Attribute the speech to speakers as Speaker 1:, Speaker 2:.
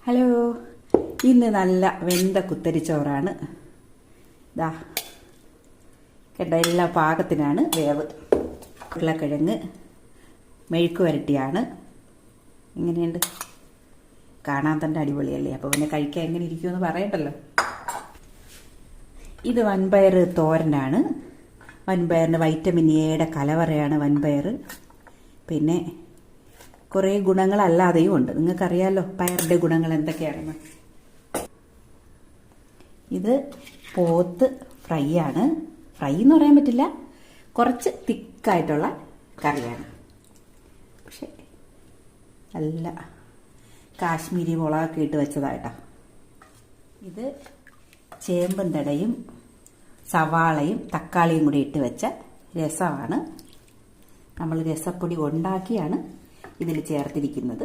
Speaker 1: Hello, ഇന്ന് നല്ല വെന്ത കുത്തരിച്ചോറാണ്. ഇതാ കേട്ട എല്ലാ പാകത്തിനാണ് വേവ്. ഉരുളക്കിഴങ്ങ് മെഴുക്ക് വരട്ടിയാണ്. എങ്ങനെയുണ്ട്? കാണാൻ തന്നെ അടിപൊളിയല്ലേ? അപ്പോൾ പിന്നെ കഴിക്കാൻ എങ്ങനെ ഇരിക്കുമെന്ന് പറയണ്ടല്ലോ. ഇത് വൻപയർ തോരനാണ്. വൻപയറിന് വൈറ്റമിൻ എയുടെ കലവറയാണ് വൻപയർ. പിന്നെ കുറേ ഗുണങ്ങളല്ലാതെയും ഉണ്ട്. നിങ്ങൾക്കറിയാമല്ലോ പയറിൻ്റെ ഗുണങ്ങൾ എന്തൊക്കെയാണെന്ന്. ഇത് പോത്ത് ഫ്രൈ ആണ്. ഫ്രൈ എന്ന് പറയാൻ പറ്റില്ല, കുറച്ച് തിക്കായിട്ടുള്ള കറിയാണ്. പക്ഷെ നല്ല കാശ്മീരി മുളകൊക്കെ ഇട്ട് വെച്ചതായിട്ടാ. ഇത് ചേമ്പും തടയും സവാളയും തക്കാളിയും കൂടി ഇട്ട് വെച്ച രസമാണ്. നമ്മൾ രസപ്പൊടി ഉണ്ടാക്കിയാണ് ഇതിൽ ചേർത്തിരിക്കുന്നത്.